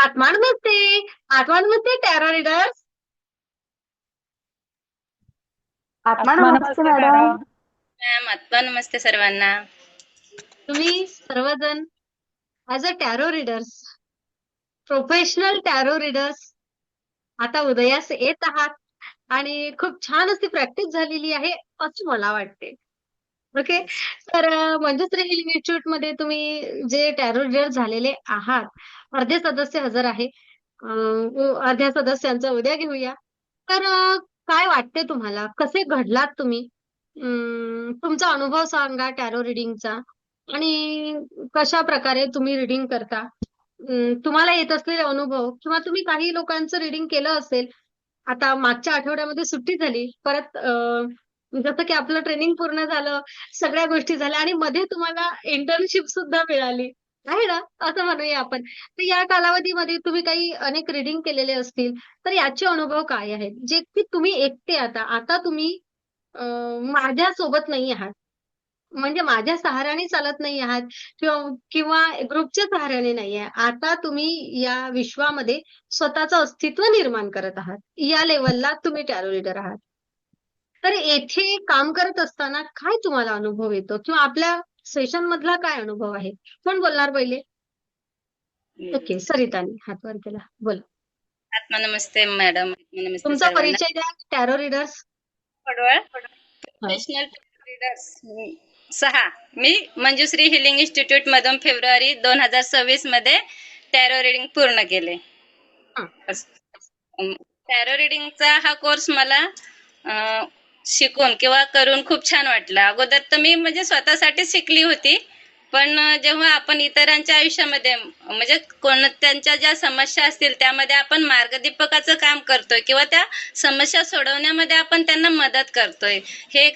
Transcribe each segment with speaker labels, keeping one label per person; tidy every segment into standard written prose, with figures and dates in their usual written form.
Speaker 1: आत्मा नमस्ते. आत्मा नमस्ते tarot readers.
Speaker 2: आत्मा
Speaker 3: आत्मा
Speaker 2: नमस्ते
Speaker 3: नमस्ते
Speaker 2: मॅडम.
Speaker 3: मॅडम.
Speaker 4: मॅम आत्मा नमस्ते सर्वांना.
Speaker 1: तुम्ही सर्वजण as a tarot readers, professional tarot readers आता उदयास येत आहात आणि खूप छान अशी प्रॅक्टिस झालेली आहे असं मला वाटते. ओके. तर मंजुश्री हिलिंग इन्स्टिट्यूट मध्ये तुम्ही जे टॅरो रीडर झालेले आहात, अर्धे सदस्य हजर आहे. अर्ध्या सदस्यांचा उद्या घेऊया. तर काय वाटते तुम्हाला, कसे घडलात तुम्ही? तुमचा अनुभव सांगा टॅरो रिडिंगचा आणि कशा प्रकारे तुम्ही रिडिंग करता. तुम्हाला येत असलेले अनुभव किंवा तुम्ही काही लोकांचं रिडिंग केलं असेल. आता मागच्या आठवड्यामध्ये सुट्टी झाली, परत जसं की आपलं ट्रेनिंग पूर्ण झालं, सगळ्या गोष्टी झाल्या आणि मध्ये तुम्हाला इंटर्नशिप सुद्धा मिळाली आहे ना, असं म्हणूया आपण. तर या कालावधीमध्ये तुम्ही काही अनेक रिडिंग केलेले असतील, तर याचे अनुभव काय आहेत, जे की तुम्ही एकटे आता आता तुम्ही माझ्या सोबत नाही आहात, म्हणजे माझ्या सहाऱ्याने चालत नाही आहात किंवा किंवा ग्रुपच्या सहाऱ्याने नाही आहे. आता तुम्ही या विश्वामध्ये स्वतःचं अस्तित्व निर्माण करत आहात. या लेवलला तुम्ही टॅरो रीडर आहात. तर येथे काम करत असताना काय तुम्हाला अनुभव येतो किंवा आपल्या सेशन मधला काय अनुभव आहे? कोण बोलणार पहिले? ओके, सरितानी हात वर केला. बोला.
Speaker 4: आत्मा नमस्ते मॅडम. आत्मा नमस्ते
Speaker 1: तुमचा
Speaker 4: सर्वांना.
Speaker 1: परिचय द्या टॅरो रीडर्स.
Speaker 4: पडवळ प्रोफेशनल रीडर्स 6. मी मंजुश्री हिलिंग इन्स्टिट्यूट मधून फेब्रुवारी 2026 मध्ये टॅरो रिडिंग पूर्ण केले. टॅरो रिडिंगचा हा कोर्स मला शिकून किंवा करून खूप छान वाटला. अगोदर तर मी म्हणजे स्वतःसाठी शिकली होती, पण जेव्हा आपण इतरांच्या आयुष्यामध्ये म्हणजे त्यांच्या ज्या समस्या असतील त्यामध्ये आपण मार्गदीपकाचं काम करतोय किंवा त्या समस्या सोडवण्यामध्ये आपण त्यांना मदत करतोय, हे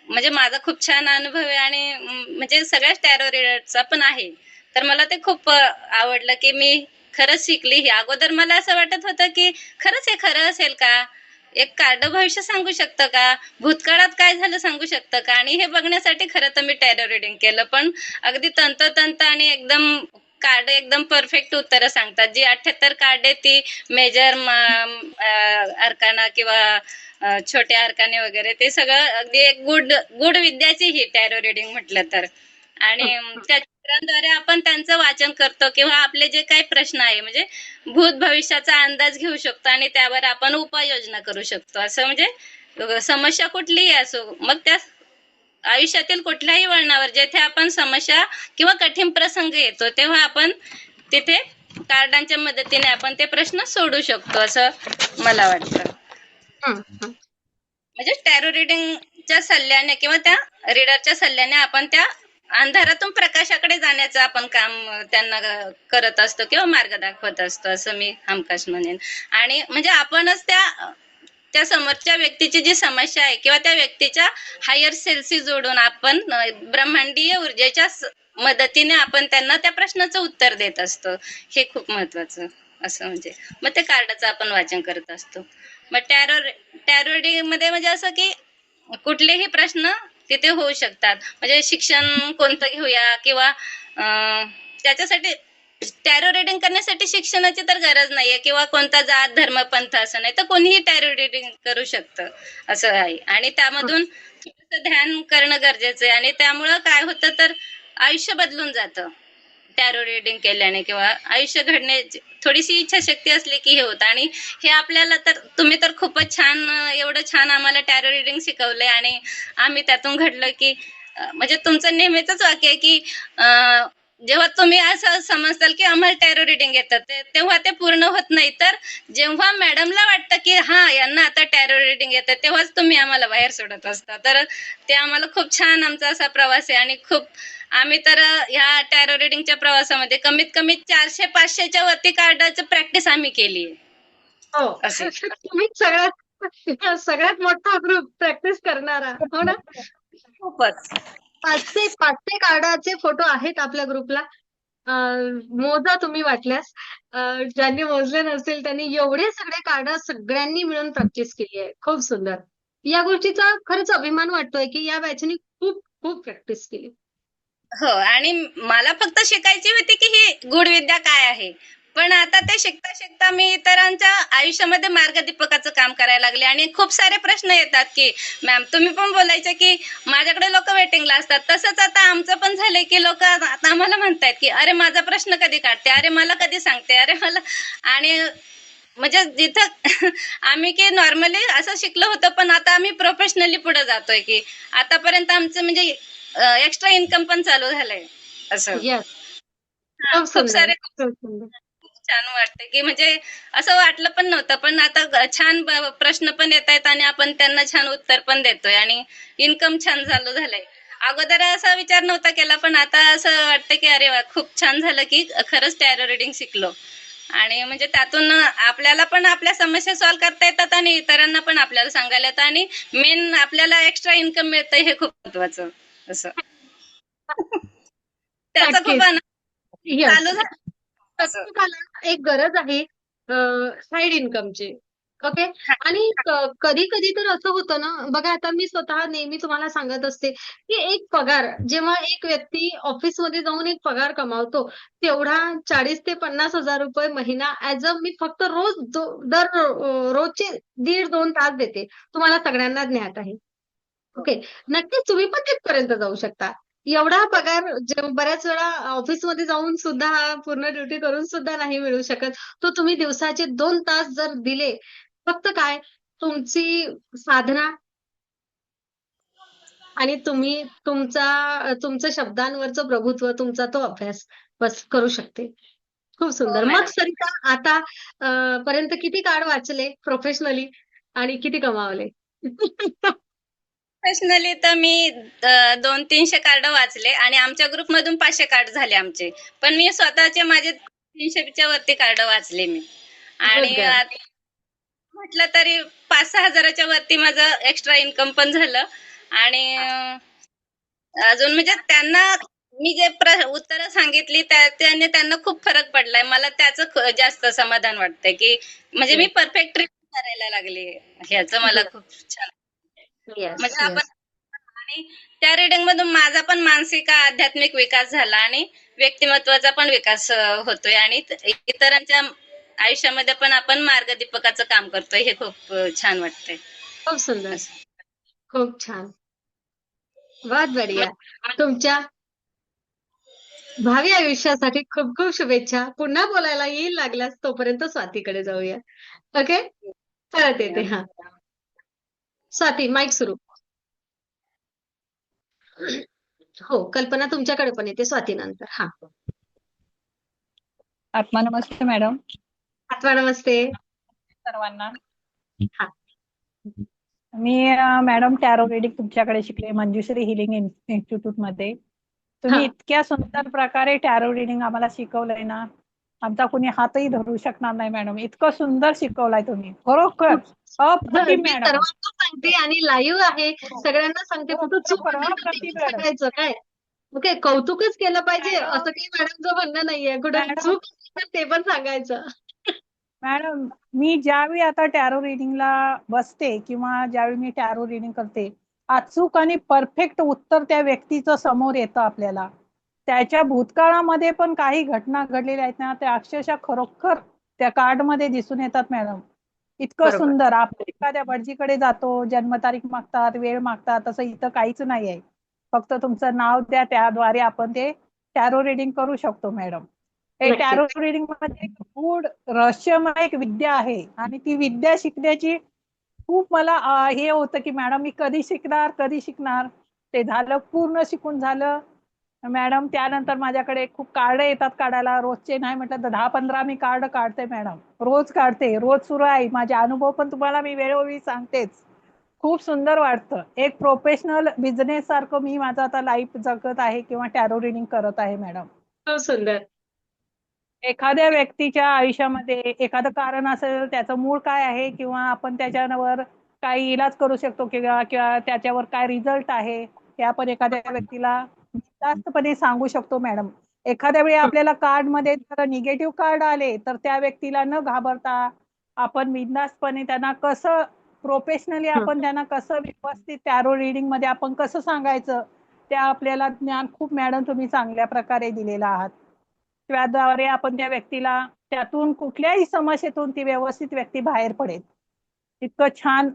Speaker 4: म्हणजे माझा खूप छान अनुभव आहे आणि म्हणजे सगळ्याच टॅरो रीडरचा पण आहे. तर मला ते खूप आवडलं की मी खरंच शिकली. ही अगोदर मला असं वाटत होतं की खरंच हे खरं असेल का, एक कार्ड भविष्य सांगू शकतं का, भूतकाळात काय झालं सांगू शकतं का. आणि हे बघण्यासाठी खरं तर मी टॅरो रिडिंग केलं, पण अगदी तंतोतंत आणि एकदम कार्ड एकदम परफेक्ट उत्तरं सांगतात. जी 78 कार्ड आहे ती मेजर अर्काना किंवा छोट्या अर्काने वगैरे, ते सगळं अगदी एक गुड गुड विद्याची ही टॅरो रिडिंग म्हटलं तर. आणि त्या चित्रांद्वारे आपण त्यांचं वाचन करतो किंवा आपले जे काही प्रश्न आहे म्हणजे भूत भविष्याचा अंदाज घेऊ शकतो आणि त्यावर आपण उपाययोजना करू शकतो. असं म्हणजे समस्या कुठलीही असो, मग त्या आयुष्यातील कुठल्याही वळणावर जेथे आपण समस्या किंवा कठीण प्रसंग येतो तेव्हा आपण तिथे कार्डांच्या मदतीने आपण ते प्रश्न सोडू शकतो असं मला वाटतं. म्हणजे टॅरो रिडिंगच्या सल्ल्याने किंवा त्या रीडरच्या सल्ल्याने आपण त्या अंधारातून प्रकाशाकडे जाण्याचं आपण काम त्यांना करत असतो किंवा मार्ग दाखवत असतो असं मी हमखास म्हणेन. आणि म्हणजे आपणच त्या समोरच्या व्यक्तीची जी समस्या आहे किंवा त्या व्यक्तीच्या हायर सेल्सशी जोडून आपण ब्रह्मांडीय ऊर्जेच्या मदतीने आपण त्यांना त्या प्रश्नाचं उत्तर देत असतो. हे खूप महत्वाचं असं म्हणजे मग ते कार्डाचं आपण वाचन करत असतो. मग टॅरो मध्ये म्हणजे असं की कुठलेही प्रश्न तिथे होऊ शकतात. म्हणजे शिक्षण कोणतं घेऊया किंवा त्याच्यासाठी टॅरो रिडिंग करण्यासाठी शिक्षणाची तर गरज नाहीये किंवा कोणता जात धर्म पंथ असं नाही, तर कोणीही टॅरो रिडिंग करू शकतं असं आहे. आणि त्यामधून ध्यान करणं गरजेचं आहे आणि त्यामुळं काय होतं तर आयुष्य बदलून जातं टॅरो रिडिंग केल्याने किंवा आयुष्य घडण्याची थोडीशी इच्छाशक्ती असली की हे होतं. आणि हे आपल्याला तर तुम्ही तर खूपच छान एवढं छान आम्हाला टॅरो रिडिंग शिकवलंय आणि आम्ही त्यातून घडलं की म्हणजे तुमचं नेहमीच वाक्य आहे की जेव्हा तुम्ही असं समजताल की आम्हाला टॅरो रिडिंग येतात तेव्हा ते पूर्ण होत नाही, तर जेव्हा मॅडमला वाटतं की हा यांना आता टॅरो रिडिंग येतात तेव्हाच तुम्ही आम्हाला बाहेर सोडत असता. तर ते आम्हाला खूप छान आमचा असा प्रवास आहे आणि खूप आम्ही तर ह्या टॅरो रिडिंगच्या प्रवासामध्ये कमीत कमी 400-500च्या वरती कार्डाची प्रॅक्टिस आम्ही केली आहे.
Speaker 1: हो.
Speaker 4: असे
Speaker 1: तुम्ही सगळ्यात सगळ्यात मोठा ग्रुप प्रॅक्टिस करणारा, हो ना?
Speaker 4: खूपच
Speaker 1: 500 कार्डाचे फोटो आहेत आपल्या ग्रुपला. मोजा तुम्ही वाटल्यास. ज्यांनी मोजले नसतील त्यांनी एवढे सगळे कार्ड सगळ्यांनी मिळून प्रॅक्टिस केली आहे. खूप सुंदर. या गोष्टीचा खरंच अभिमान वाटतोय की या बॅचनी खूप खूप प्रॅक्टिस केली.
Speaker 4: हो. आणि मला फक्त शिकायची होती की ही गूढ विद्या काय आहे, पण आता ते शिकता शिकता मी इतरांच्या आयुष्यामध्ये मार्गदीपकाचं काम करायला लागले आणि खूप सारे प्रश्न येतात की मॅम तुम्ही पण बोलायचे की माझ्याकडे लोक वेटिंगला असतात. तसंच आता आमचं पण झालंय की लोक आता आम्हाला म्हणतायत की अरे माझा प्रश्न कधी काढते, अरे मला कधी सांगते, अरे मला. आणि म्हणजे जिथं आम्ही की नॉर्मली असं शिकलो होतो पण आता आम्ही प्रोफेशनली पुढे जातोय की आतापर्यंत आमचं म्हणजे एक्स्ट्रा इन्कम पण चालू झालंय असं.
Speaker 1: येस,
Speaker 4: हा,
Speaker 1: खूप
Speaker 4: खूप
Speaker 1: सुंदर,
Speaker 4: सारे
Speaker 1: खूप सुंदर.
Speaker 4: छान वाटतं की म्हणजे असं वाटलं पण नव्हतं पण आता छान प्रश्न पण येत आहेत आणि आपण त्यांना छान उत्तर पण देतोय आणि इन्कम छान चालू झालंय. अगोदर असा विचार नव्हता केला पण आता असं वाटतं की अरे वा खूप छान झालं की खरंच टॅरो रिडिंग शिकलो आणि म्हणजे त्यातून आपल्याला पण आपल्या समस्या सॉल्व्ह करता येतात आणि इतरांना पण आपल्याला सांगायला येतं आणि मेन आपल्याला एक्स्ट्रा इन्कम मिळतं हे खूप महत्वाचं असं. त्याचा खूप
Speaker 1: नक्कीच.
Speaker 4: आनंद
Speaker 1: येस.
Speaker 4: चालू झाला असं.
Speaker 1: प्रत्येकाला एक गरज आहे साइड इन्कमची. ओके. आणि कधी कधी तर असं होतं ना, बघा आता मी स्वतः नेहमी तुम्हाला सांगत असते की एक पगार जेव्हा एक व्यक्ती ऑफिसमध्ये जाऊन एक पगार कमावतो, तेवढा 40,000 ते 50,000 रुपये महिना ऍज अ मी फक्त रोजचे 1.5-2 तास देते. तुम्हाला सगळ्यांना ज्ञात आहे. ओके. नक्कीच तुम्ही पण तिथपर्यंत जाऊ शकता. एवढा पगार बऱ्याच वेळा ऑफिसमध्ये जाऊन सुद्धा पूर्ण ड्युटी करून सुद्धा नाही मिळू शकत. तो तुम्ही दिवसाचे 2 तास जर दिले, फक्त काय तुमची साधना आणि तुम्ही तुमचं शब्दांवरचं प्रभुत्व, तुमचा तो अभ्यास बस करू शकते. खूप
Speaker 4: हो
Speaker 1: सुंदर. मग
Speaker 4: मॅडम.
Speaker 1: सरिता आता पर्यंत किती कार्ड वाचले प्रोफेशनली आणि किती कमावले?
Speaker 4: पर्सनली तर मी 200-300 कार्ड वाचले आणि आमच्या ग्रुपमधून 500 कार्ड झाले आमचे. पण मी स्वतःचे माझे 300च्या वरती कार्ड वाचले मी.
Speaker 1: गुड
Speaker 4: आणि
Speaker 1: गर्ल.
Speaker 4: म्हटलं तरी 5-6 हजाराच्या वरती माझं एक्स्ट्रा इन्कम पण झालं. आणि अजून म्हणजे त्यांना मी जे उत्तरं सांगितली त्याने त्यांना खूप फरक पडलाय. मला त्याचं जास्त समाधान वाटतंय की म्हणजे मी
Speaker 1: येस.
Speaker 4: परफेक्ट करायला लागले. ह्याचं मला
Speaker 1: गुड.
Speaker 4: खूप छान
Speaker 1: येस,
Speaker 4: म्हणजे आपण
Speaker 1: येस.
Speaker 4: आणि त्या रिडिंग मधून माझा पण मानसिक आध्यात्मिक विकास झाला आणि व्यक्तिमत्वाचा पण विकास होतोय आणि इतरांच्या आयुष्यामध्ये पण आपण मार्गदीपकाचं काम करतोय हे खूप छान वाटतंय
Speaker 1: खूप सुंदर.
Speaker 4: असं.
Speaker 1: खूप छान. बहुत बढिया.
Speaker 4: मग
Speaker 1: तुमच्या भावी आयुष्यासाठी खूप खूप शुभेच्छा. पुन्हा बोलायला येईल लागल्यास तोपर्यंत स्वातीकडे जाऊया. ओके? परत येते. हां. स्वाती माईक सुरू. हो, कल्पना तुमच्याकडे पण येते स्वातीनंतर. हां.
Speaker 3: आत्मा नमस्ते मॅडम
Speaker 1: आत्मा नमस्ते.
Speaker 3: सर्वांना.
Speaker 1: हां.
Speaker 3: मी मॅडम टॅरो रिडिंग तुमच्याकडे शिकले मंजुश्री हिलिंग इन्स्टिट्यूट मध्ये. तुम्ही
Speaker 1: हां.
Speaker 3: इतक्या सुंदर प्रकारे टॅरो रिडिंग आम्हाला शिकवलंय ना, आमचा कुणी हातही धरू शकणार नाही मॅडम. इतकं सुंदर शिकवलंय तुम्ही, खरोखर अप्रतिम
Speaker 1: मी
Speaker 3: मॅडम.
Speaker 1: सर्वांना सांगते आणि लाईव्ह आहे. सगळ्यांना सांगते कुठं चूक
Speaker 3: खरोखर
Speaker 1: असेल तर ते
Speaker 3: अप्रतिम
Speaker 1: पण
Speaker 3: मॅडम.
Speaker 1: सांगायचं काय? ओके. कौतुकच केलं पाहिजे
Speaker 3: मॅडम
Speaker 1: असं काही मॅडमचं म्हणणं नाहीये. कुठं
Speaker 3: मॅडम
Speaker 1: चूक असेल तर ते पण सांगायचं.
Speaker 3: मॅडम मी ज्यावेळी आता टॅरो रिडिंगला बसते किंवा ज्यावेळी मी टॅरो रिडिंग करते, अचूक आणि परफेक्ट उत्तर त्या व्यक्तीचं समोर येतं आपल्याला. त्याच्या भूतकाळामध्ये पण काही घटना घडलेल्या आहेत ना, त्या अक्षरशः खरोखर त्या कार्डमध्ये दिसून येतात मॅडम. इतकं
Speaker 1: बरोबर.
Speaker 3: सुंदर. आपण एखाद्या भटजीकडे जातो, जन्मतारीख मागतात, वेळ मागतात, तसं इथं काहीच नाही आहे. फक्त तुमचं नाव द्या, त्याद्वारे आपण ते टॅरो रिडिंग करू शकतो मॅडम. हे टॅरो
Speaker 1: नक्कीच.
Speaker 3: रिडिंग म्हणजे एक गूढ रहस्यमय एक विद्या आहे आणि ती विद्या शिकण्याची खूप मला हे होतं की मॅडम मी कधी शिकणार कधी शिकणार. ते झालं, पूर्ण शिकून झालं मॅडम. त्यानंतर माझ्याकडे खूप कार्ड येतात काढायला. रोजचे नाही म्हटलं तर 10-15 मी कार्ड काढते मॅडम. रोज काढते, रोज सुरू आहे. माझे अनुभव पण तुम्हाला मी वेळोवेळी सांगतेच. खूप सुंदर वाटतं. एक प्रोफेशनल बिझनेस सारखं मी माझं आता लाईफ जगत आहे किंवा टॅरो रिडिंग करत आहे मॅडम.
Speaker 1: खूप सुंदर.
Speaker 3: एखाद्या व्यक्तीच्या आयुष्यामध्ये एखादं कारण असेल, त्याचं मूळ काय आहे किंवा आपण त्याच्यावर काही इलाज करू शकतो किंवा किंवा त्याच्यावर काय रिझल्ट आहे हे आपण एखाद्या व्यक्तीला जास्तपणे सांगू शकतो मॅडम. एखाद्या वेळी आपल्याला कार्डमध्ये जर निगेटिव्ह कार्ड आले तर त्या व्यक्तीला न घाबरता आपण बिनधास्तपणे त्यांना कसं प्रोफेशनली
Speaker 1: हं.
Speaker 3: आपण त्यांना कसं व्यवस्थित टॅरो रिडिंग मध्ये आपण कसं सांगायचं, त्या आपल्याला ज्ञान खूप मॅडम तुम्ही चांगल्या प्रकारे दिलेलं आहात. त्याद्वारे आपण त्या व्यक्तीला त्यातून कुठल्याही समस्येतून ती व्यवस्थित व्यक्ती बाहेर पडेल. इतकं छान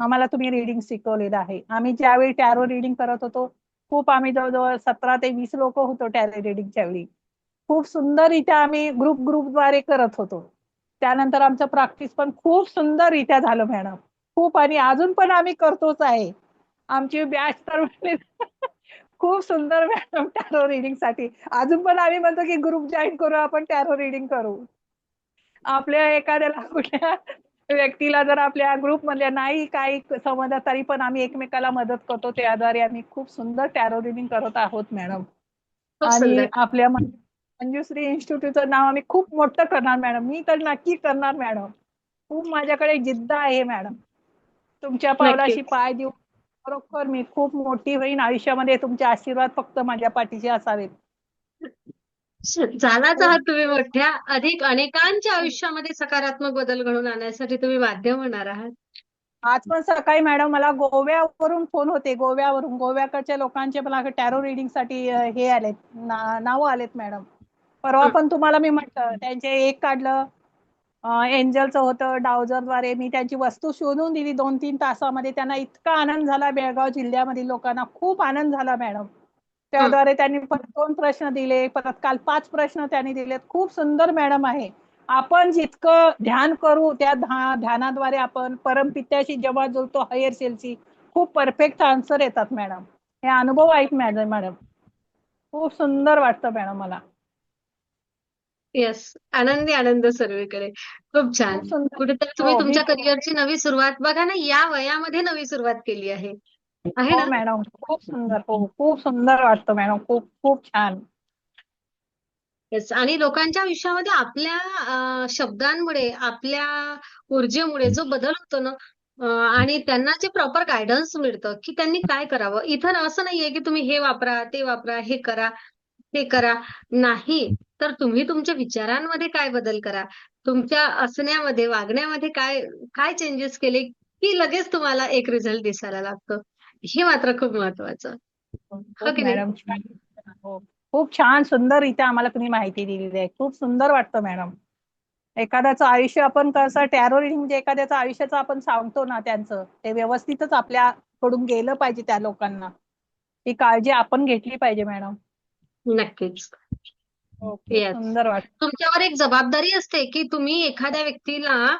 Speaker 3: आम्हाला तुम्ही रिडिंग शिकवलेलं आहे. आम्ही ज्यावेळी टॅरो रिडिंग करत होतो, खूप आम्ही जवळजवळ 17 ते 20 लोक होतो टॅरो रिडिंगच्या वेळी. खूप सुंदररित्या आम्ही ग्रुपद्वारे करत होतो. त्यानंतर आमचं प्रॅक्टिस पण खूप सुंदररित्या झालं मॅडम. खूप, आणि अजून पण आम्ही करतोच आहे. आमची बॅच तर खूप सुंदर मॅडम टॅरो रिडिंग साठी. अजून पण आम्ही म्हणतो की ग्रुप जॉईन करू, आपण टॅरो रिडिंग करू. आपल्या एखाद्याला कुठल्या व्यक्तीला जर आपल्या ग्रुप मधल्या नाही काही समजत तरी पण आम्ही एकमेकाला मदत करतो. त्याद्वारे आम्ही खूप सुंदर टॅरो रिडिंग करत आहोत मॅडम.
Speaker 1: खूप
Speaker 3: आणि
Speaker 1: सुंदर.
Speaker 3: आपल्या मंजुश्री इन्स्टिट्यूटचं नाव आम्ही खूप मोठं करणार मॅडम. मी तर नक्की करणार मॅडम. खूप माझ्याकडे जिद्द आहे मॅडम. तुमच्या पावलाशी
Speaker 1: नक्कीच.
Speaker 3: पाय देऊ बरोबर मी खूप मोठी होईन आयुष्यामध्ये. तुमचे आशीर्वाद फक्त माझ्या पाठीशी असावेत.
Speaker 1: झालाच
Speaker 3: खूप
Speaker 1: आहात तुम्ही मोठ्या. अधिक अनेकांच्या आयुष्यामध्ये सकारात्मक बदल घडवून आणण्यासाठी तुम्ही माध्यम होणार आहात.
Speaker 3: आज पण सकाळी मॅडम मला गोव्यावरून फोन होते. गोव्याकडच्या लोकांचे मला टॅरो रिडिंग साठी हे आलेत, नाव आलेत मॅडम. परवा पण तुम्हाला मी म्हटलं त्यांचे एक काढलं, एंजलचं होतं. डावजरद्वारे मी त्यांची वस्तू शोधून दिली 2-3 तासामध्ये. त्यांना इतका आनंद झाला. बेळगाव जिल्ह्यामधील लोकांना खूप आनंद झाला मॅडम. त्याद्वारे त्यांनी परत 2 प्रश्न दिले. परत काल 5 प्रश्न त्यांनी दिलेत. खूप सुंदर मॅडम आहे. आपण जितकं ध्यान करू त्या ध्यानाद्वारे आपण परमपित्याशी जेव्हा जुळतो, हायर सेलशी, खूप परफेक्ट आन्सर येतात मॅडम. हे अनुभव आहेत माझे मॅडम. खूप सुंदर वाटतं मॅडम मला.
Speaker 1: येस, आनंदी आनंद सर्वीकडे. खूप छान.
Speaker 3: खूप सुंदर.
Speaker 1: कुठेतरी तुम्ही
Speaker 3: हो, मी
Speaker 1: तुमच्या करिअरची नवी सुरुवात बघा ना, या वयामध्ये नवी सुरुवात केली आहे
Speaker 3: हो
Speaker 1: ना?
Speaker 3: मॅडम, खूप सुंदर. हो, खूप सुंदर वाटतं मॅडम. खूप खूप छान.
Speaker 1: येस. आणि लोकांच्या आयुष्यामध्ये आपल्या शब्दांमुळे, आपल्या ऊर्जेमुळे जो बदल होतो ना, आणि त्यांना जे प्रॉपर गायडन्स मिळतं, की त्यांनी काय करावं. इथं असं नाहीये की तुम्ही हे वापरा, ते वापरा, हे करा, ते करा. नाही, तर तुम्ही तुमच्या विचारांमध्ये काय बदल करा. तुमच्या असण्यामध्ये, वागण्यामध्ये काय काय चेंजेस केले, की लगेच तुम्हाला एक रिझल्ट दिसायला लागतो. हे मात्र खूप महत्वाचं. हो
Speaker 3: खूप
Speaker 1: की नाही?
Speaker 3: मॅडम छान. हो, खूप छान सुंदररित्या आम्हाला तुम्ही माहिती दिलेली आहे. खूप सुंदर वाटतं मॅडम. एखाद्याचं आयुष्य आपण कसं टॅरो रिडिंग म्हणजे एखाद्याचं आयुष्याचं आपण सांगतो ना, त्यांचं ते व्यवस्थितच आपल्याकडून गेलं पाहिजे त्या लोकांना. ती काळजी आपण घेतली पाहिजे मॅडम.
Speaker 1: नक्कीच.
Speaker 3: हो, खूप
Speaker 1: येस.
Speaker 3: सुंदर वाटतं.
Speaker 1: तुमच्यावर एक जबाबदारी असते, की तुम्ही एखाद्या व्यक्तीला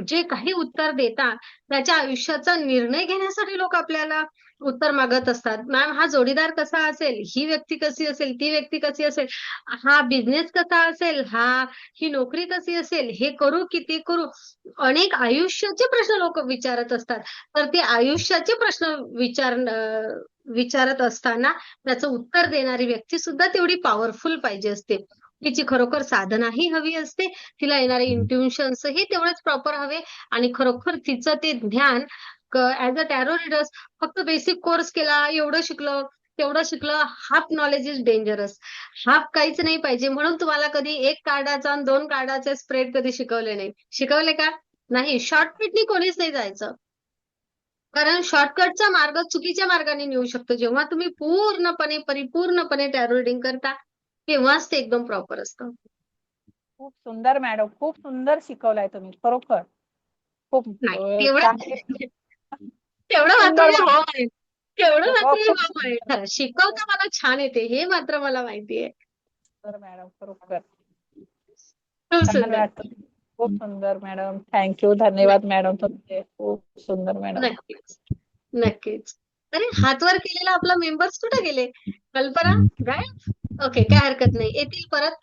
Speaker 1: जे काही उत्तर देता, त्याच्या आयुष्याचा निर्णय घेण्यासाठी लोक आपल्याला उत्तर मागत असतात. मॅम, हा जोडीदार कसा असेल, ही व्यक्ती कशी असेल, ती व्यक्ती कशी असेल, हा बिझनेस कसा असेल, ही नोकरी कशी असेल, हे करू की ते करू. अनेक आयुष्याचे प्रश्न लोक विचारत असतात. तर ते आयुष्याचे प्रश्न विचारत असताना त्याचं उत्तर देणारी व्यक्ती सुद्धा तेवढी पॉवरफुल पाहिजे असते. तिची खरोखर साधनाही हवी असते. तिला येणारे इंट्युशन्स ही तेवढेच प्रॉपर हवे. आणि खरोखर तिचं ते ज्ञान ऍज अ टॅरो रीडर्स फक्त बेसिक कोर्स केला, एवढं शिकलं, तेवढं शिकलं, half knowledge is dangerous. Half काहीच नाही पाहिजे. म्हणून तुम्हाला कधी 1 कार्डाचा आणि 2 कार्डाचे स्प्रेड कधी शिकवले नाही. शिकवले का? नाही. शॉर्टकटनी कोणीच नाही जायचं. कारण शॉर्टकटचा मार्ग चुकीच्या मार्गाने नेऊ शकतो. जेव्हा तुम्ही पूर्णपणे, परिपूर्णपणे टॅरो रीडिंग करता, तेव्हाच ते एकदम प्रॉपर असतं.
Speaker 3: खूप सुंदर मॅडम. खूप सुंदर शिकवलाय तुम्ही खरोखर. खूप
Speaker 1: नाही, तेवढं
Speaker 3: चांगले
Speaker 1: तेवढं मात्र
Speaker 3: सुंदर
Speaker 1: मी हो म्हणेन. तेवढं
Speaker 3: हो,
Speaker 1: मात्र मी
Speaker 3: खूप
Speaker 1: हो म्हणेन. खरं शिकवता मला छान येते, हे मात्र मला माहिती आहे.
Speaker 3: सुंदर मॅडम खरोखर.
Speaker 1: खूप
Speaker 3: छान
Speaker 1: सुंदर.
Speaker 3: वाटतं. खूप सुंदर मॅडम. थँक्यू. धन्यवाद मॅडम तुमचे. खूप सुंदर मॅडम.
Speaker 1: नक्कीच. नक्कीच. अरे, हात वर केलेला आपला मेंबर्स कुठे गेले? कल्पना गायब? ओके, काय हरकत नाही. येतील परत.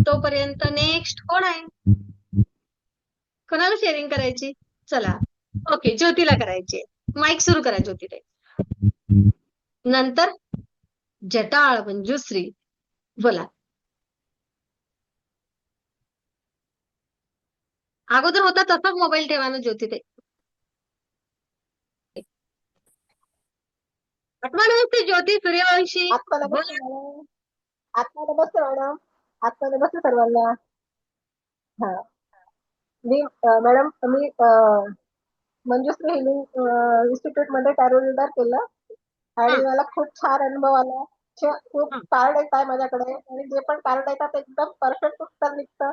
Speaker 1: तोपर्यंत नेक्स्ट कोण आहे? कोणाला शेअरिंग करायची? चला. ओके, ज्योतीला करायची. माईक सुरू करा ज्योतीताई. नंतर जटाळ मंजुश्री, बोला. अगोदर होता तसाच मोबाईल ठेवा ना ज्योतीताई. आत्मा नमस्ते ज्योती सूर्यवंशी,
Speaker 5: आत्मा नमस्ते
Speaker 1: बोला.
Speaker 5: मॅडम. आत्मा नमस्ते मॅडम. आत्मा नमस्ते सर्वांना. हा, मी मंजुश्री हिलिंग इन्स्टिट्यूट मध्ये टॅरो रीडर केलं आणि मला खूप छान अनुभव आला. खूप
Speaker 1: हं.
Speaker 5: कार्ड येतात माझ्याकडे आणि जे पण कार्ड येतात एकदम परफेक्ट उत्तर निघतं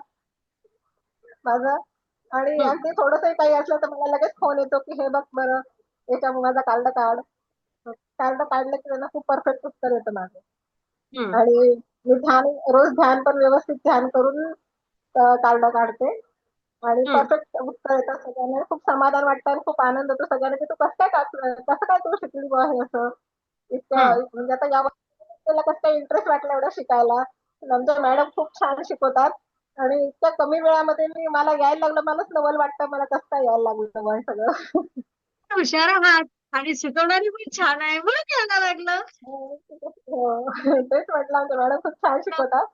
Speaker 5: माझं. आणि
Speaker 1: हं.
Speaker 5: अगदी थोडंसंही काही असलं तर मला लगेच फोन येतो की हे बघ बरं याच्यामुळे माझा कार्ड काढ. कार्ड काढलं की त्यांना खूप परफेक्ट उत्तर येतं माझं.
Speaker 1: हं.
Speaker 5: आणि मी रोज ध्यान पण व्यवस्थित ध्यान करून कार्ड काढते आणि
Speaker 1: हं.
Speaker 5: परफेक्ट उत्तर येतात सगळ्यांना. खूप समाधान वाटतं आणि खूप आनंद होतो सगळ्यांना की तू कसं काय तू शिकली बुवा हे असं.
Speaker 1: हं.
Speaker 5: इतकं म्हणजे आता या त्याला कसं काय इंटरेस्ट वाटला एवढं शिकायला. आमच्या मॅडम खूप छान शिकवतात आणि इतक्या कमी वेळामध्ये मला यायला लागलं मलाच नवल वाटतं मला कसं काय यायला लागलं बुवा हे सगळं.
Speaker 1: हुशार आहात आणि शिकवणारी पण छान आहे म्हणून यायला लागलं.
Speaker 5: हो. तेच म्हटलं आमच्या मॅडम खूप छान शिकवतात.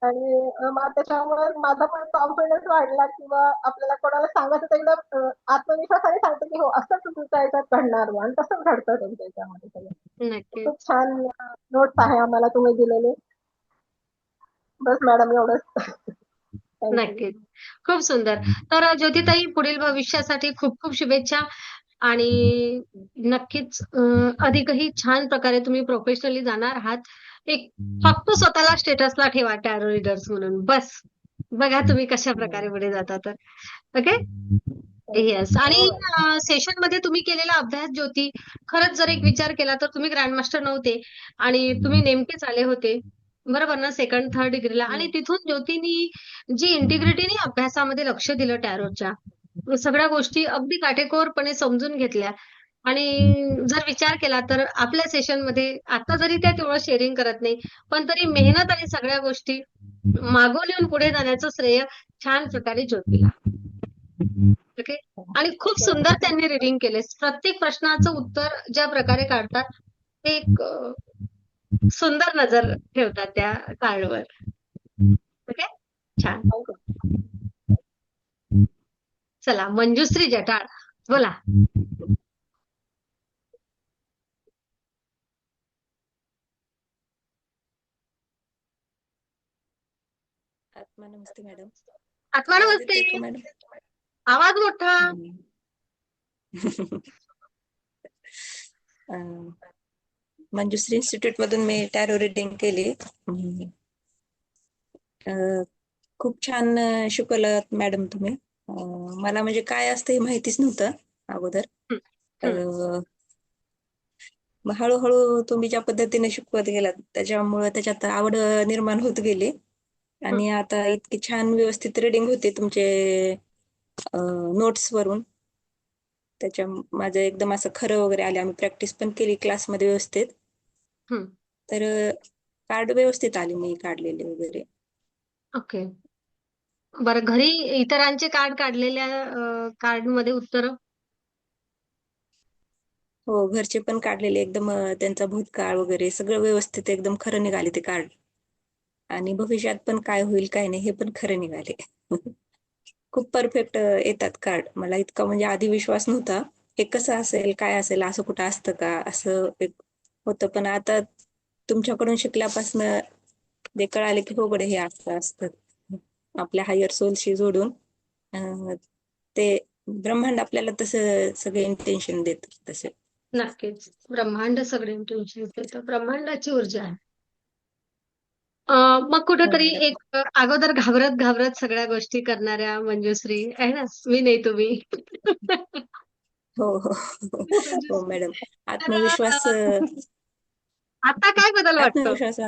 Speaker 5: आणि मग त्याच्यामुळे माझा पण कॉन्फिडन्स वाढला किंवा आपल्याला कोणाला सांगायचं तर एकदम आत्मविश्वासाने सांगते की हो असंच तुमच्या याच्यात घडणार बुवा आणि तसंच घडतं त्यांच्या याच्यामध्ये सगळं. खूप
Speaker 1: नक्कीच.
Speaker 5: छान नोट्स आहे आम्हाला तुम्ही दिलेले. बस मॅडम एवढंच. थँक्यू.
Speaker 1: नक्कीच. खूप सुंदर. तर ज्योतिताई पुढील भविष्यासाठी खूप खूप शुभेच्छा आणि नक्कीच अधिकही छान प्रकारे तुम्ही प्रोफेशनली जाणार आहात. एक फक्त स्वतःला स्टेटसला ठेवा टॅरो रीडर्स म्हणून बस. बघा तुम्ही कशा प्रकारे पुढे जाता तर. ओके? येस. आणि सेशनमध्ये तुम्ही केलेला अभ्यास ज्योती, खरंच जर एक विचार केला तर तुम्ही ग्रँड मास्टर नव्हते आणि तुम्ही नेमकेच आले होते. बरोबर ना? सेकंड, थर्ड डिग्रीला आणि तिथून ज्योतीनी जी इंटिग्रिटीने अभ्यासामध्ये लक्ष दिलं टॅरोच्या, सगळ्या गोष्टी अगदी काटेकोरपणे समजून घेतल्या आणि जर विचार केला तर आपल्या सेशनमध्ये आता जरी त्या तेवढं शेअरिंग करत नाही, पण तरी मेहनत आणि सगळ्या गोष्टी मागून येऊन पुढे जाण्याचं श्रेय छान प्रकारे ज्योतीला. ओके. आणि खूप सुंदर त्यांनी रिडिंग केले. प्रत्येक प्रश्नाचं उत्तर ज्या प्रकारे काढतात, ते एक सुंदर नजर ठेवतात त्या कार्डवर. ओके. छान. चला मंजुश्री जटाळ बोला.
Speaker 6: आत्मा नमस्ते मॅडम.
Speaker 1: आत्मा
Speaker 6: आवाज
Speaker 1: नमस्ते.
Speaker 6: येतोय का मॅडम?
Speaker 1: आवाज मोठा.
Speaker 6: मंजुश्री इन्स्टिट्यूट मधून मी टॅरो रिडिंग केली. खूप छान शिकवलं मॅडम तुम्ही. मला म्हणजे काय असतं हे माहितीच नव्हतं अगोदर. मग हळूहळू तुम्ही ज्या पद्धतीने शिकवत गेलात त्याच्यामुळे त्याच्यात आवड निर्माण होत गेली आणि आता इतकी छान व्यवस्थित रिडिंग होते तुमचे नोट्स वरून. त्याच्या माझं एकदम असं खरं वगैरे आले. आम्ही प्रॅक्टिस पण केली क्लासमध्ये व्यवस्थित. तर कार्ड व्यवस्थित आले मी काढलेले वगैरे.
Speaker 1: ओके. बरं घरी इतरांचे कार्ड काढलेल्या कार्डमध्ये उत्तर
Speaker 6: हो घरचे पण काढलेले एकदम त्यांचा भूतकाळ वगैरे सगळं व्यवस्थित एकदम खरं निघाले ते कार्ड. आणि भविष्यात पण काय होईल काय नाही हे पण खरं निघाले. खूप परफेक्ट येतात कार्ड. मला इतका म्हणजे आधी विश्वास नव्हता. हे कसं असेल काय असेल असं कुठं असतं का असं एक होतं. पण आता तुमच्याकडून शिकल्यापासून जे कळाले की हो गडे हे असं असतं. आपल्या हायर सोलशी जोडून ते ब्रह्मांड आपल्याला तसं सगळे इंटेन्शन देत तसे.
Speaker 1: नक्कीच. ब्रह्मांड सगळे इंटेन्शन देतं. ब्रह्मांडाची ऊर्जा आहे. मग कुठेतरी
Speaker 6: मॅडम.
Speaker 1: एक अगोदर घाबरत घाबरत सगळ्या गोष्टी करणाऱ्या मंजुश्री आहे ना, मी नाही तुम्ही.
Speaker 6: हो हो हो
Speaker 1: मंजुश्री.
Speaker 6: मॅडम.
Speaker 1: तर
Speaker 6: आत्मविश्वास
Speaker 1: आता काय बदल वाटतो?
Speaker 6: आत्मविश्वास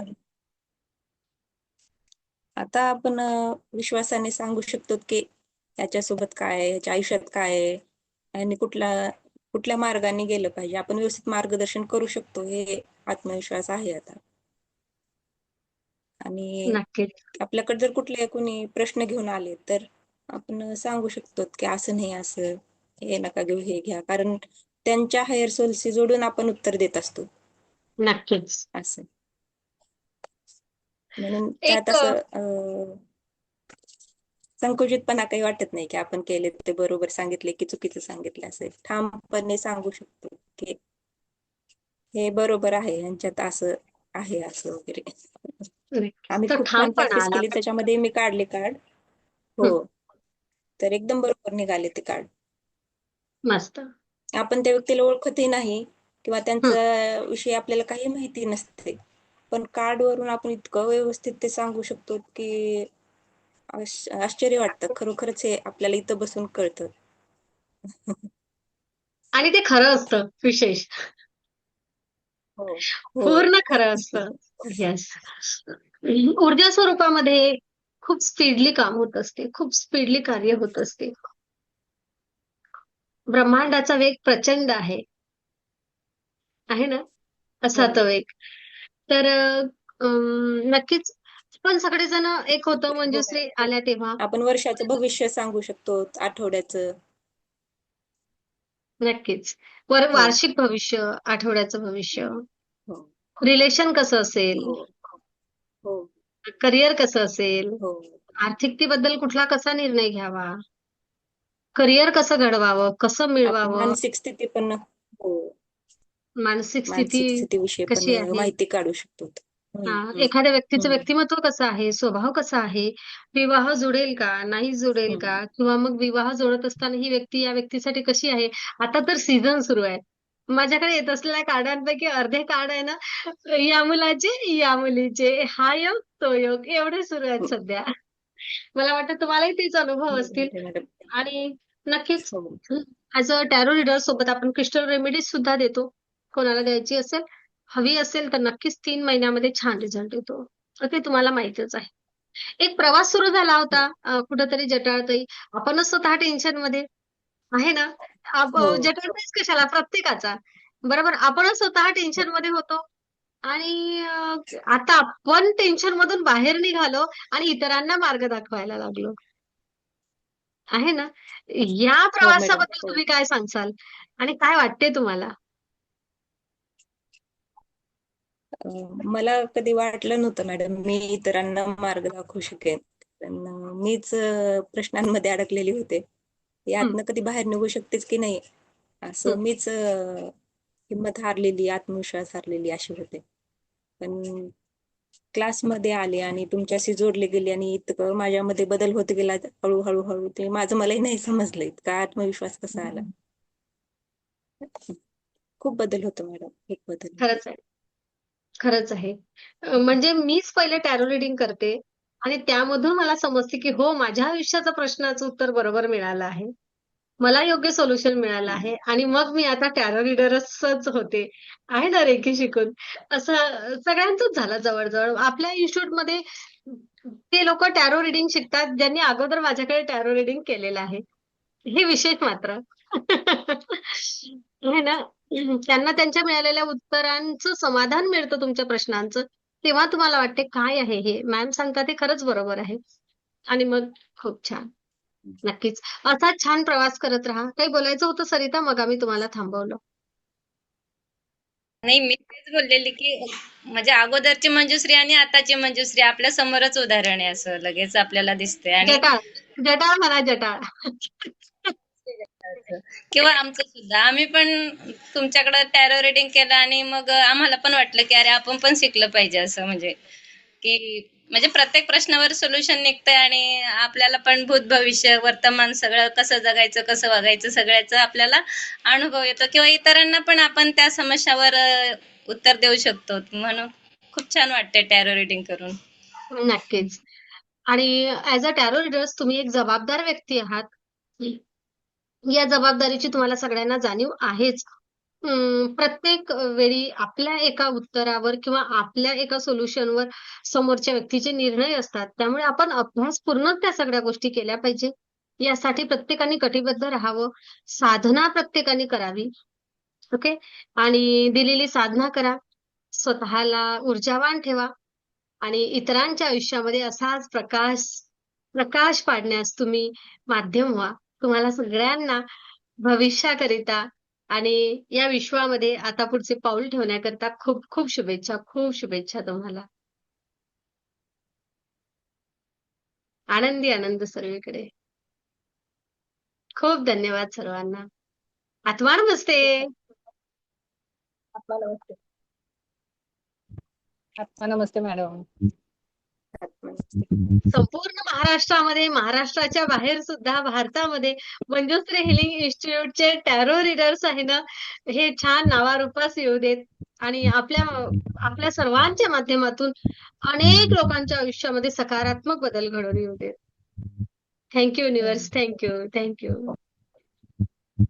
Speaker 6: आता आपण विश्वासाने सांगू शकतो की याच्यासोबत काय आहे, याच्या आयुष्यात काय आहे आणि कुठल्या मार्गाने गेलं पाहिजे. आपण व्यवस्थित मार्गदर्शन करू शकतो हे आत्मविश्वास आहे आता. आणि
Speaker 1: नक्कीच.
Speaker 6: आपल्याकडे जर कुठले कोणी प्रश्न घेऊन आले तर आपण सांगू शकतो की असं नाही असं हे नका घेऊ हे घ्या. कारण त्यांच्या हायर सोलशी जोडून आपण उत्तर देत असतो
Speaker 1: नक्कीच.
Speaker 6: असं. म्हणून त्यात
Speaker 1: एक
Speaker 6: असं संकुचितपणा काही वाटत नाही की आपण केले ते बरोबर सांगितले की चुकीचं सांगितलं असेल. ठामपणे सांगू शकतो की हे बरोबर आहे यांच्यात असं आहे असं वगैरे. आम्ही
Speaker 1: तर
Speaker 6: खूप छान
Speaker 1: ठामपणा
Speaker 6: प्रॅक्टिस
Speaker 1: आला
Speaker 6: केली
Speaker 1: पाहिजे.
Speaker 6: त्याच्यामध्ये मी काढले कार्ड. हो तर एकदम बरोबर निघाले ते कार्ड.
Speaker 1: मस्त.
Speaker 6: आपण त्या व्यक्तीला ओळखतही नाही किंवा त्यांचा विषयी आपल्याला काही माहिती नसते पण कार्डवरून आपण इतकं व्यवस्थित ते सांगू शकतो की आश्चर्य वाटतं. खरोखरच हे आपल्याला इथं बसून कळतं.
Speaker 1: आणि ते खरं असतं विशेष.
Speaker 6: हो हो
Speaker 1: पूर्ण खरं असतं. येस. ऊर्जा स्वरूपामध्ये खूप स्पीडली काम होत असते. खूप स्पीडली कार्य होत असते. ब्रह्मांडाचा वेग प्रचंड आहे. आहे ना? असा
Speaker 6: हो.
Speaker 1: तो वेग. तर नक्कीच पण सगळेजण एक होतं
Speaker 6: हो.
Speaker 1: मंजुश्री आल्या तेव्हा.
Speaker 6: आपण वर्षाचं भविष्य सांगू शकतो, आठवड्याचं.
Speaker 1: नक्कीच.
Speaker 6: हो
Speaker 1: वार्षिक भविष्य, आठवड्याचं भविष्य,
Speaker 6: हो
Speaker 1: रिलेशन कसं असेल,
Speaker 6: हो हो
Speaker 1: करिअर कसं असेल,
Speaker 6: हो
Speaker 1: आर्थिकतेबद्दल कुठला कसा निर्णय घ्यावा, करिअर कसं घडवावं, कसं
Speaker 6: आपण
Speaker 1: मिळवावं,
Speaker 6: मानसिक स्थिती पण हो
Speaker 1: मानसिक स्थिती
Speaker 6: मानसिक स्थितीविषयी पण
Speaker 1: कशी आहे,
Speaker 6: माहिती काढू शकतो.
Speaker 1: एखाद्या व्यक्तीचं
Speaker 6: हम्म.
Speaker 1: व्यक्तिमत्व कसं आहे, स्वभाव कसा आहे, विवाह जुळेल का, नाही जुळेल का,
Speaker 6: हम्म.
Speaker 1: किंवा मग विवाह जुळत असताना ही व्यक्ती या व्यक्तीसाठी कशी आहे. आता तर सीझन सुरू आहे. माझ्याकडे येत असलेल्या कार्डांपैकी अर्धे कार्ड आहे ना, या मुलाचे, या मुलीचे, हा योग, तो योग एवढे सुरू आहेत सध्या. मला वाटतं तुम्हालाही तेच अनुभव असतील.
Speaker 6: बरोबर आहे, मॅडम.
Speaker 1: आणि नक्कीच
Speaker 6: हो
Speaker 1: ऍज अ टॅरो रीडर सोबत आपण क्रिस्टल रेमेडीज सुद्धा देतो. कोणाला द्यायची असेल, हवी असेल तर नक्कीच 3 महिन्यामध्ये छान रिझल्ट येतो. ते तुम्हाला माहितीच आहे. एक प्रवास सुरू झाला होता कुठेतरी जटाळताई. आपणच स्वतः टेन्शनमध्ये आहे ना.
Speaker 6: हो
Speaker 1: जटाळताईच कशाला प्रत्येकाचा. बरोबर आपणच स्वतः टेन्शनमध्ये होतो आणि आता आपण टेन्शनमधून बाहेर निघालो आणि इतरांना मार्ग दाखवायला लागलो. आहे ना. या
Speaker 6: हो मॅडम.
Speaker 1: प्रवासाबद्दल
Speaker 6: हो
Speaker 1: तुम्ही काय सांगाल? आणि काय वाटते तुम्हाला?
Speaker 6: मला कधी वाटलं नव्हतं मॅडम मी इतरांना मार्ग दाखवू शकेन. पण मीच प्रश्नांमध्ये अडकलेली होते.
Speaker 1: हं,
Speaker 6: यातनं कधी बाहेर निघू शकतेच की नाही
Speaker 1: हं.
Speaker 6: असं मीच हिंमत हारलेली, आत्मविश्वास हारलेली अशी होते. पण क्लासमध्ये आले आणि तुमच्याशी जोडले गेले आणि इतकं माझ्यामध्ये बदल होत गेला हळूहळू हळू ते माझं मलाही नाही समजलं इतका आत्मविश्वास कसा आला. खूप बदल होतो मॅडम, खूप बदल होतो.
Speaker 1: खरंच आहे. खरंच आहे. म्हणजे मीच पहिले टॅरो रीडिंग करते आणि त्यामधून मला समजते, की हो माझ्या आयुष्याच्या प्रश्नाचं उत्तर बरोबर मिळालं आहे. मला योग्य सोल्युशन मिळालं आहे आणि मग मी आता टॅरो रीडरच होते. आहे ना रेकी शिकून. असं सगळ्यांचंच झालं जवळ-जवळ. आपल्या इन्स्टिट्यूटमध्ये ते लोकं टॅरो रीडिंग शिकतात, ज्यांनी अगोदर माझ्याकडे टॅरो रीडिंग केलेलं आहे. हे विशेष मात्र. आहे ना. त्यांना त्यांच्या मिळालेल्या उत्तरांचं समाधान मिळतं तुमच्या प्रश्नांचं. तेव्हा तुम्हाला वाटते काय आहे हे? मॅम सांगतात ते खरंच बरोबर आहे. आणि मग खूप छान. नक्कीच. असाच छान प्रवास करत राहा. काही बोलायचं होतं सरिता, मग आम्ही तुम्हाला थांबवलं.
Speaker 4: नाही मी तेच बोललेली की म्हणजे अगोदरची मंजुश्री आणि आताची मंजुश्री आपल्या समोरच उदाहरण आहे असं लगेच आपल्याला दिसते आणि
Speaker 1: जटाळ. जटाळ म्हणा जटाळ.
Speaker 4: किंवा आमचं सुद्धा आम्ही पण तुमच्याकडे टॅरो रिडिंग केलं आणि मग आम्हाला पण वाटलं की अरे आपण पण शिकलं पाहिजे असं म्हणजे की म्हणजे प्रत्येक प्रश्नावर सोल्युशन निघतंय आणि आपल्याला पण भूत भविष्य वर्तमान सगळं कसं जगायचं कसं वागायचं सगळ्याचा आपल्याला अनुभव येतो किंवा इतरांना पण आपण त्या समस्यावर उत्तर देऊ शकतो म्हणून खूप छान वाटते टॅरो रिडिंग करून.
Speaker 1: नक्कीच. आणि ऍज अ टॅरो रीडर्स तुम्ही एक जबाबदार व्यक्ती आहात. या जबाबदारीची तुम्हाला सगळ्यांना जाणीव आहेच. प्रत्येक वेळी आपल्या एका उत्तरावर किंवा आपल्या एका सोल्युशनवर समोरच्या व्यक्तीचे निर्णय असतात. त्यामुळे आपण अभ्यासपूर्णच त्या सगळ्या गोष्टी केल्या पाहिजे. यासाठी प्रत्येकाने कटिबद्ध राहावं. साधना प्रत्येकाने करावी. ओके. आणि दिलेली साधना करा. स्वतःला ऊर्जावान ठेवा आणि इतरांच्या आयुष्यामध्ये असाच प्रकाश पाडण्यास तुम्ही माध्यम व्हा. तुम्हाला सगळ्यांना भविष्याकरिता आणि या विश्वामध्ये आता पुढचे पाऊल ठेवण्याकरता खूप खूप शुभेच्छा. खूप शुभेच्छा तुम्हाला. आनंदी आनंद सर्वीकडे. खूप धन्यवाद सर्वांना. आत्मा नमस्ते.
Speaker 5: आत्मा नमस्ते.
Speaker 3: आत्मा नमस्ते मॅडम.
Speaker 1: संपूर्ण महाराष्ट्रामध्ये, महाराष्ट्राच्या बाहेर सुद्धा भारतामध्ये मंजुश्री हिलिंग इन्स्टिट्यूटचे टॅरो रीडर्स आहे ना, हे छान नावारूपास येऊ देत. आणि आपल्या सर्वांच्या माध्यमातून अनेक लोकांच्या आयुष्यामध्ये सकारात्मक बदल घडवून येऊ दे. Thank you universe. थँक्यू.